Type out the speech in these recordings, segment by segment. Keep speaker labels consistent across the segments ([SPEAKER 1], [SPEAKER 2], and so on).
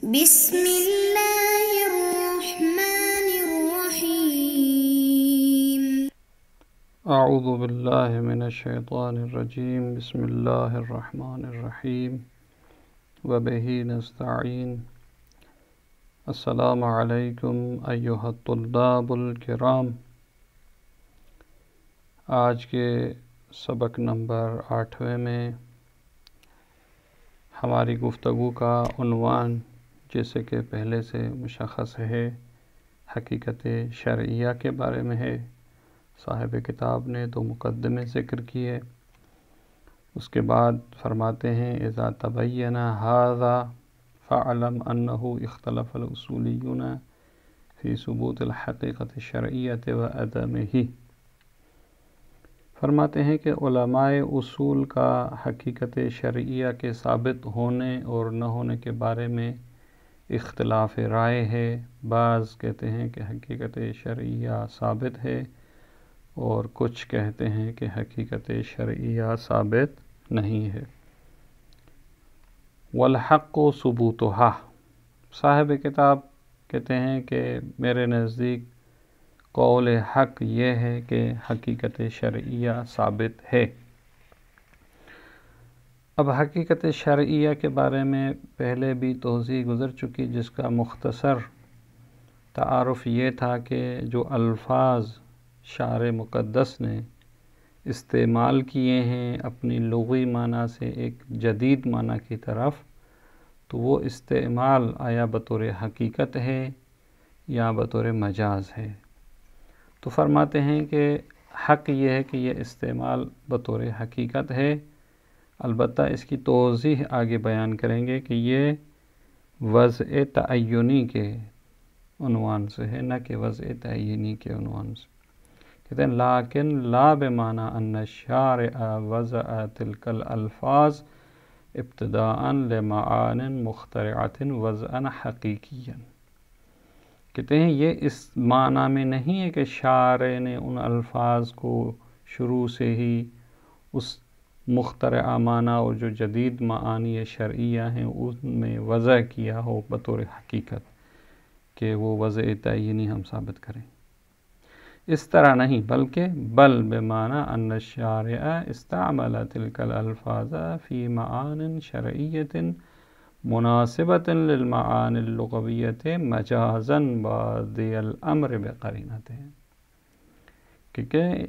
[SPEAKER 1] بسم الله الرحمن الرحيم.
[SPEAKER 2] اعوذ باللہ من الشیطان الرجیم بسم اللہ الرحمن الرحیم وبہ نستعین. السلام علیکم ایھا الطلاب الکرام. آج کے سبق نمبر 8 میں ہماری گفتگو کا عنوان جیسے کہ پہلے سے مشخص ہے حقیقت شرعیہ کے بارے میں ہے. صاحب کتاب نے دو مقدمے ذکر کیے. اس کے بعد فرماتے ہیں اذا تبین ھذا فاعلم انه اختلف الاصولیون فی ثبوت الحقیقت الشرعیہ و عدمہ. فرماتے ہیں کہ علماء اصول کا حقیقت شرعیہ کے ثابت ہونے اور نہ ہونے کے بارے میں اختلاف رائے ہے. بعض کہتے ہیں کہ حقیقت شرعیہ ثابت ہے اور کچھ کہتے ہیں کہ حقیقت شرعیہ ثابت نہیں ہے. والحق ثبوتها. صاحب کتاب کہتے ہیں کہ میرے نزدیک قول حق یہ ہے کہ حقیقت شرعیہ ثابت ہے. اب حقیقت شرعیہ کے بارے میں پہلے بھی توضیح گزر چکی، جس کا مختصر تعارف یہ تھا کہ جو الفاظ شارع مقدس نے استعمال کیے ہیں اپنی لغوی معنی سے ایک جدید معنی کی طرف، تو وہ استعمال آیا بطور حقیقت ہے یا بطور مجاز ہے. تو فرماتے ہیں کہ حق یہ ہے کہ یہ استعمال بطور حقیقت ہے. البتہ اس کی توضیح آگے بیان کریں گے کہ یہ وضع تعینی کے عنوان سے ہے، نہ کہ وضع تعینی کے عنوان سے. کہتے ہیں لیکن لا بمعنی ان الشارع وضع تلک الالفاظ ابتداء لمعان مخترعۃ وضعا حقیقیا. کہتے ہیں یہ اس معنی میں نہیں ہے کہ شارع نے ان الفاظ کو شروع سے ہی اس مخترعہ معنی اور جو جدید معانی شرعیہ ہیں ان میں وضع کیا ہو بطور حقیقت کہ وہ وضع تعینی ہم ثابت کریں. اس طرح نہیں، بلکہ بل بمعنی ان الشارع استعمل تلک الالفاظ فی معان شرعیۃ مناسبۃ للمعانی اللغویۃ مجازا بادی الامر بقرینۃ. کیونکہ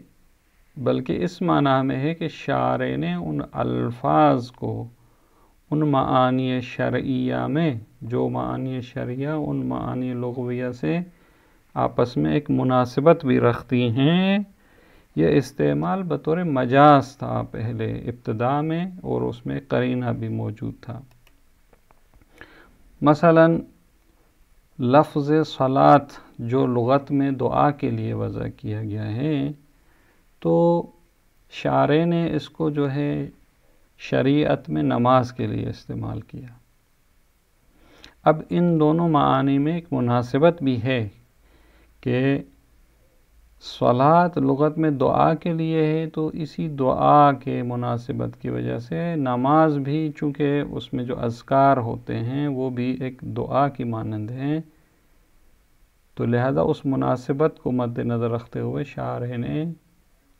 [SPEAKER 2] بلکہ اس معنی میں ہے کہ شارع نے ان الفاظ کو ان معانی شرعیہ میں، جو معانی شرعیہ ان معانی لغویہ سے آپس میں ایک مناسبت بھی رکھتی ہیں. یہ استعمال بطور مجاز تھا پہلے ابتدا میں، اور اس میں قرینہ بھی موجود تھا. مثلا لفظ صلاۃ جو لغت میں دعا کے لیے وضع کیا گیا ہے، تو شارع نے اس کو جو ہے شریعت میں نماز کے لیے استعمال کیا. اب ان دونوں معانی میں ایک مناسبت بھی ہے کہ صلاۃ لغت میں دعا کے لیے ہے، تو اسی دعا کے مناسبت کی وجہ سے نماز بھی، چونکہ اس میں جو اذکار ہوتے ہیں وہ بھی ایک دعا کی مانند ہیں، تو لہذا اس مناسبت کو مد نظر رکھتے ہوئے شارع نے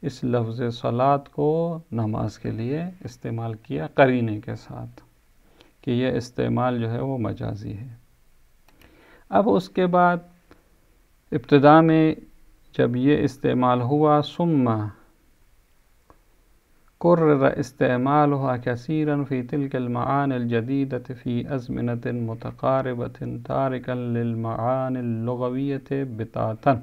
[SPEAKER 2] اس لفظ صلاۃ کو نماز کے لیے استعمال کیا قرینے کے ساتھ کہ یہ استعمال جو ہے وہ مجازی ہے. اب اس کے بعد ابتدا میں جب یہ استعمال ہوا، ثم قرر استعمالها كثيرا في تلك المعاني الجديدة في أزمنة متقاربة تاركا للمعاني اللغوية بتاتا.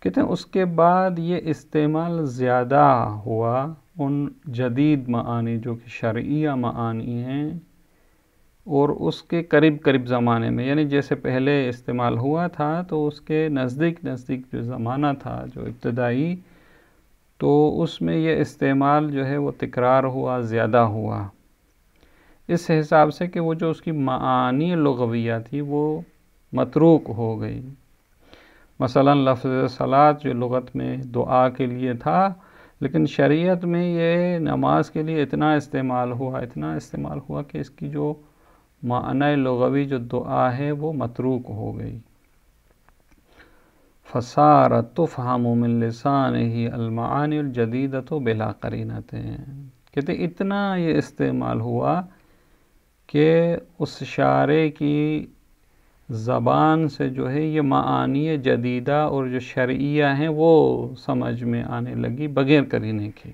[SPEAKER 2] کہتے ہیں اس کے بعد یہ استعمال زیادہ ہوا ان جدید معانی جو کہ شرعیہ معانی ہیں، اور اس کے قریب زمانے میں، یعنی جیسے پہلے استعمال ہوا تھا تو اس کے نزدیک جو زمانہ تھا جو ابتدائی، تو اس میں یہ استعمال جو ہے وہ تکرار ہوا، زیادہ ہوا، اس حساب سے کہ وہ جو اس کی معانی لغویہ تھی وہ متروک ہو گئی. مثلا لفظ صلاۃ جو لغت میں دعا کے لیے تھا، لیکن شریعت میں یہ نماز کے لیے اتنا استعمال ہوا کہ اس کی جو معنی لغوی جو دعا ہے وہ متروک ہو گئی. فصارت تفہم من لسانہ المعانی الجدیدۃ بلا قرینۃ. کہتے اتنا یہ استعمال ہوا کہ اس شاعر کی زبان سے جو ہے یہ معانی جدیدہ اور جو شرعیہ ہیں وہ سمجھ میں آنے لگی بغیر قرینے کے.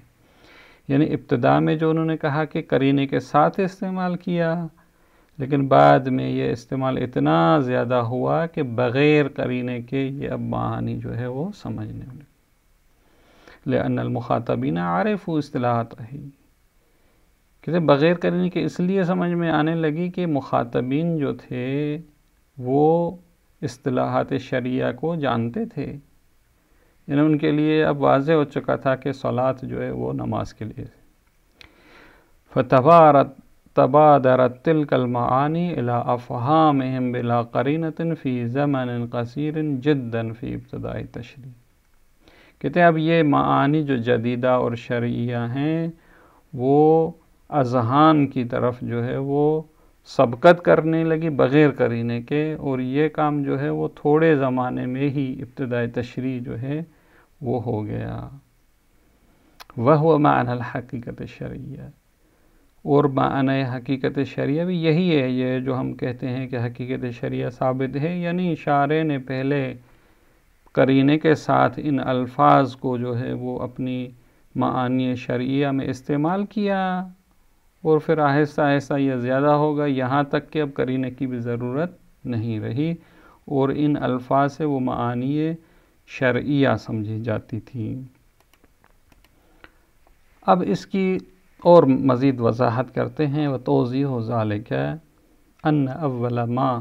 [SPEAKER 2] یعنی ابتدا میں جو انہوں نے کہا کہ قرینے کے ساتھ استعمال کیا، لیکن بعد میں یہ استعمال اتنا زیادہ ہوا کہ بغیر قرینے کے یہ اب معانی جو ہے وہ سمجھنے لگے. لأن المخاطبین عارفوا اصطلاحاتہ، کہتے بغیر قرینے کے اس لیے سمجھ میں آنے لگی کہ مخاطبین جو تھے وہ اصطلاحات شرعیہ کو جانتے تھے. یعنی ان کے لیے اب واضح ہو چکا تھا کہ صلاۃ جو ہے وہ نماز کے لیے. فتبادرت تلك المعانی الى افہامهم بلا قرینۃ فی زمن قصیر جدا فی ابتداء التشریع. کہتے ہیں اب یہ معانی جو جدیدہ اور شرعیہ ہیں وہ اذہان کی طرف جو ہے وہ سبقت کرنے لگی بغیر قرینے کے، اور یہ کام جو ہے وہ تھوڑے زمانے میں ہی ابتداء تشریع جو ہے وہ ہو گیا. وَهُوَ معنى الحقیقت الشرعیہ، اور معنی حقیقت شرعیہ بھی یہی ہے. یہ جو ہم کہتے ہیں کہ حقیقت شرعیہ ثابت ہے، یعنی شارع نے پہلے قرینے کے ساتھ ان الفاظ کو جو ہے وہ اپنی معانی شرعیہ میں استعمال کیا، اور پھر آہستہ آہستہ یہ زیادہ ہوگا یہاں تک کہ اب قرینے کی بھی ضرورت نہیں رہی، اور ان الفاظ سے وہ معانی شرعیہ سمجھی جاتی تھی. اب اس کی اور مزید وضاحت کرتے ہیں. وتوضیح ذالک ان اول ما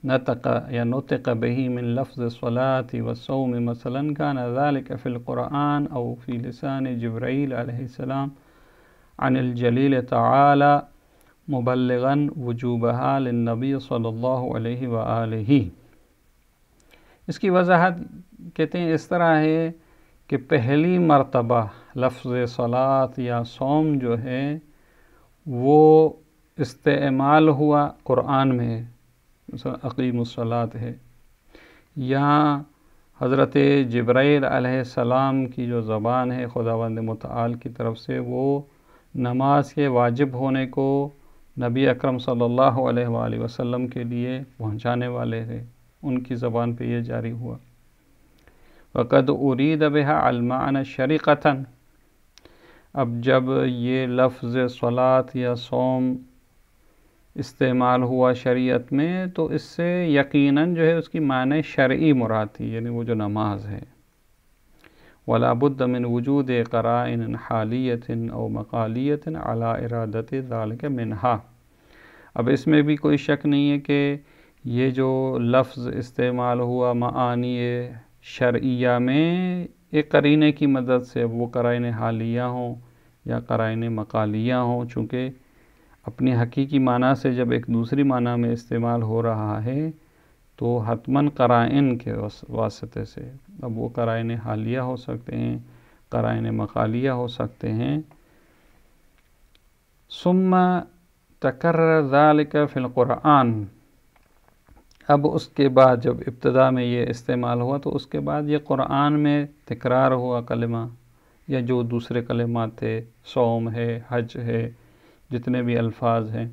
[SPEAKER 2] نطق به من لفظ الصلاة والصوم مثلا كان ذلك في القرآن او في لسان جبرائیل علیہ السلام عن الجلیل تعالی مبلغا وجوبها للنبی صلی اللہ علیہ وآلہ. اس کی وضاحت کہتے ہیں اس طرح ہے کہ پہلی مرتبہ لفظ صلاۃ یا صوم جو ہے وہ استعمال ہوا قرآن میں، مثلا اقیم الصلاۃ ہے، یہاں حضرت جبرائیل علیہ السلام کی جو زبان ہے خداوند متعال کی طرف سے وہ نماز کے واجب ہونے کو نبی اکرم صلی اللہ علیہ وآلہ وسلم کے لیے پہنچانے والے تھے، ان کی زبان پہ یہ جاری ہوا. وقد ارید بها المعنى شریقۃ. اب جب یہ لفظ صلاۃ یا صوم استعمال ہوا شریعت میں تو اس سے یقیناً جو ہے اس کی معنی شرعی مراد تھی، یعنی وہ جو نماز ہے. ولا بد من وجود قرائن حالیۃ او مقالیۃ علی ارادۃ ذلک منہا. اب اس میں بھی کوئی شک نہیں ہے کہ یہ جو لفظ استعمال ہوا معانی شرعیہ میں ایک قرینے کی مدد سے، وہ قرائن حالیہ ہوں یا قرائن مقالیہ ہوں، چونکہ اپنی حقیقی معنی سے جب ایک دوسری معنی میں استعمال ہو رہا ہے تو حتماً قرائن کے واسطے سے. اب وہ قرائن حالیہ ہو سکتے ہیں، قرائن مقالیہ ہو سکتے ہیں. ثم تکرر ذلک فی القرآن. اب اس کے بعد جب ابتدا میں یہ استعمال ہوا تو اس کے بعد یہ قرآن میں تکرار ہوا کلمہ، یا جو دوسرے کلمات تھے، صوم ہے، حج ہے، جتنے بھی الفاظ ہیں.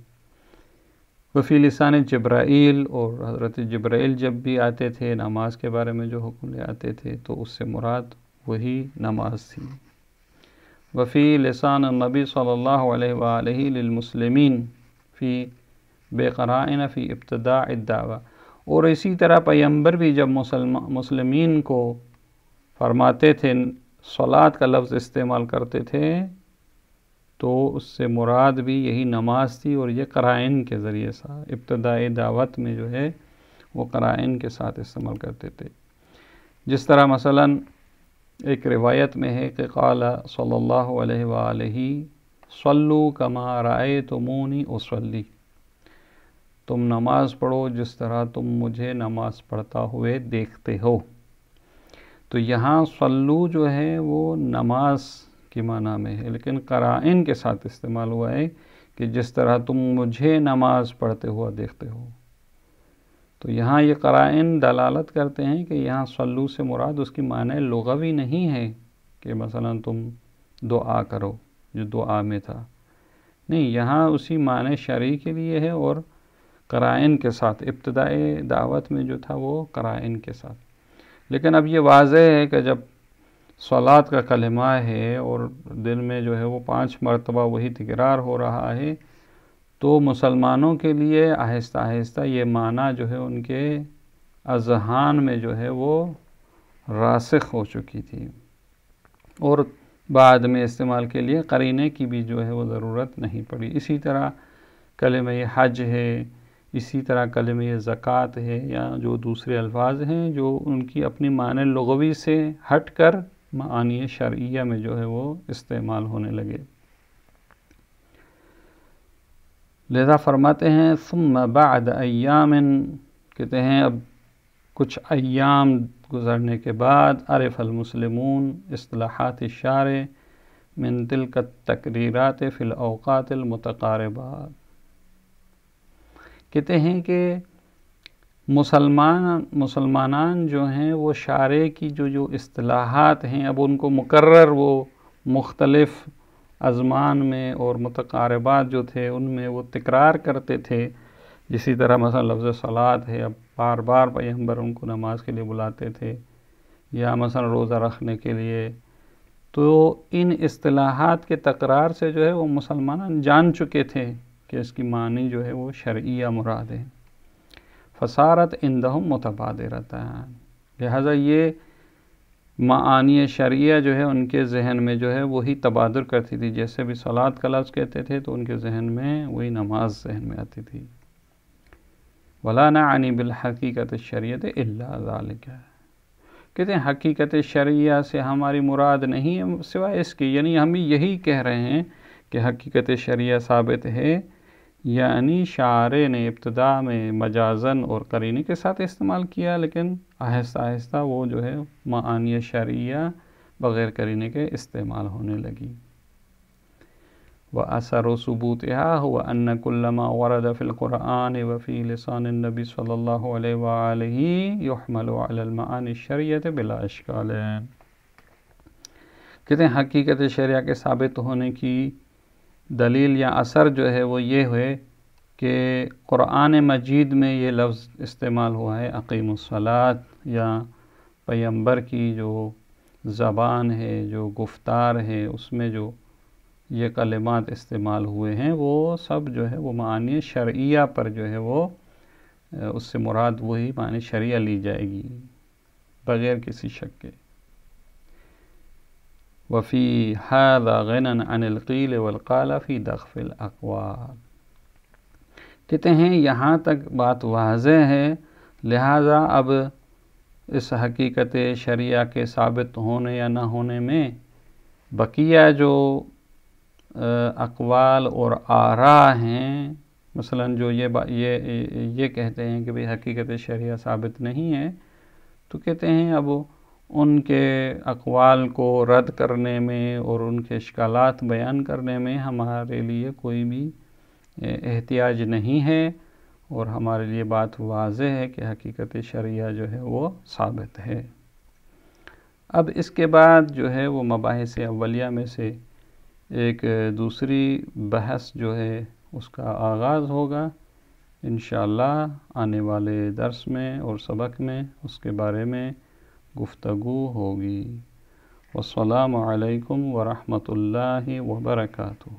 [SPEAKER 2] وفی لسان جبرائیل، اور حضرت جبرائیل جب بھی آتے تھے نماز کے بارے میں جو حکم لے آتے تھے تو اس سے مراد وہی نماز تھی. وفی لسان النبی صلی اللہ علیہ وآلہ للمسلمین فی بے قرائن فی ابتداء الدعوہ. اور اسی طرح پیغمبر بھی جب مسلمین کو فرماتے تھے، صلاۃ کا لفظ استعمال کرتے تھے، تو اس سے مراد بھی یہی نماز تھی، اور یہ قرائن کے ذریعے سے ابتدائی دعوت میں جو ہے وہ قرائن کے ساتھ استعمال کرتے تھے. جس طرح مثلا ایک روایت میں ہے کہ قال صلی اللہ علیہ وآلہ صلو کما رأیتمونی اصلی. تم نماز پڑھو جس طرح تم مجھے نماز پڑھتا ہوئے دیکھتے ہو. تو یہاں صلو جو ہے وہ نماز کی معنی میں ہے، لیکن قرائن کے ساتھ استعمال ہوا ہے کہ جس طرح تم مجھے نماز پڑھتے ہوا دیکھتے ہو۔ تو یہاں یہ قرائن دلالت کرتے ہیں کہ یہاں صلو سے مراد اس کی معنی لغوی نہیں ہے کہ مثلا تم دعا کرو جو دعا میں تھا، نہیں، یہاں اسی معنی شرعی کے لیے ہے اور قرائن کے ساتھ، ابتدائی دعوت میں جو تھا وہ قرائن کے ساتھ۔ لیکن اب یہ واضح ہے کہ جب صلات کا کلمہ ہے اور دل میں جو ہے وہ 5 مرتبہ وہی تکرار ہو رہا ہے، تو مسلمانوں کے لیے آہستہ آہستہ یہ معنی جو ہے ان کے اذہان میں جو ہے وہ راسخ ہو چکی تھی، اور بعد میں استعمال کے لیے قرینے کی بھی جو ہے وہ ضرورت نہیں پڑی۔ اسی طرح کلمہ حج ہے، اسی طرح کلمہ زکوٰۃ ہے، یا جو دوسرے الفاظ ہیں جو ان کی اپنی معنی لغوی سے ہٹ کر معانی شرعیہ میں جو ہے وہ استعمال ہونے لگے۔ لذا فرماتے ہیں ثم بعد ایام، کہتے ہیں اب کچھ ایام گزرنے کے بعد عرف المسلمون اصطلاحات الشارع من تلک التقریرات فی الاوقات المتقاربات، کہتے ہیں کہ مسلمانان جو ہیں وہ شارع کی جو اصطلاحات ہیں اب ان کو مقرر وہ مختلف ازمان میں اور متقاربات جو تھے ان میں وہ تکرار کرتے تھے۔ جسی طرح مثلا لفظ صلاۃ ہے، اب بار بار پیغمبر ان کو نماز کے لیے بلاتے تھے، یا مثلا روزہ رکھنے کے لیے، تو ان اصطلاحات کے تکرار سے جو ہے وہ مسلمان جان چکے تھے کہ اس کی معنی جو ہے وہ شرعیہ مراد ہے۔ فصارت عندہم متبادرتان، لہذا یہ معانی شرعیہ جو ہے ان کے ذہن میں جو ہے وہی تبادر کرتی تھی، جیسے بھی صلاۃ کا لفظ کہتے تھے تو ان کے ذہن میں وہی نماز ذہن میں آتی تھی۔ ولا نعنی بالحقیقت الشرعیۃ الا ذالک، کہتے ہیں حقیقت شرعیہ سے ہماری مراد نہیں ہے سوائے اس کی، یعنی ہم یہی کہہ رہے ہیں کہ حقیقت شرعیہ ثابت ہے، یعنی شارع نے ابتدا میں مجازن اور قرینے کے ساتھ استعمال کیا، لیکن آہستہ آہستہ وہ جو ہے معانی شرعیہ بغیر قرینے کے استعمال ہونے لگی۔ وَأَثَرُ ثُبُوتِهَا هُوَ أَنَّ كُلَّ مَا وَرَدَ فِي الْقُرْآنِ وَفِي لِسَانِ النَّبِيِّ صلی اللہ علیہ وآلہ يُحْمَلُ عَلَى الْمَعَانِ الشَّرْعِيَّةِ بِلَا إِشْكَالٍ، کہتے ہیں حقیقت شرعیہ کے ثابت ہونے کی دلیل یا اثر جو ہے وہ یہ ہوئے کہ قرآن مجید میں یہ لفظ استعمال ہوا ہے اقیم الصلاۃ، یا پیغمبر کی جو زبان ہے، جو گفتار ہے، اس میں جو یہ کلمات استعمال ہوئے ہیں وہ سب جو ہے وہ معانی شرعیہ پر جو ہے وہ اس سے مراد وہی معنی شرعیہ لی جائے گی بغیر کسی شک کے۔ وفی ھذا غنی عن القیل والقال فی دخف الاقوال، کہتے ہیں یہاں تک بات واضح ہے، لہذا اب اس حقیقت شرعیہ کے ثابت ہونے یا نہ ہونے میں بقیہ جو اقوال اور آراء ہیں، مثلا جو یہ کہتے ہیں کہ بھئی حقیقت شرعیہ ثابت نہیں ہے، تو کہتے ہیں اب ان کے اقوال کو رد کرنے میں اور ان کے اشکالات بیان کرنے میں ہمارے لیے کوئی بھی احتیاج نہیں ہے، اور ہمارے لیے بات واضح ہے کہ حقیقت شرعیہ جو ہے وہ ثابت ہے۔ اب اس کے بعد جو ہے وہ مباحث اولیہ میں سے ایک دوسری بحث جو ہے اس کا آغاز ہوگا انشاءاللہ آنے والے درس میں اور سبق میں اس کے بارے میں گفتگو ہوگی۔ والسلام علیکم ورحمۃ اللہ وبرکاتہ۔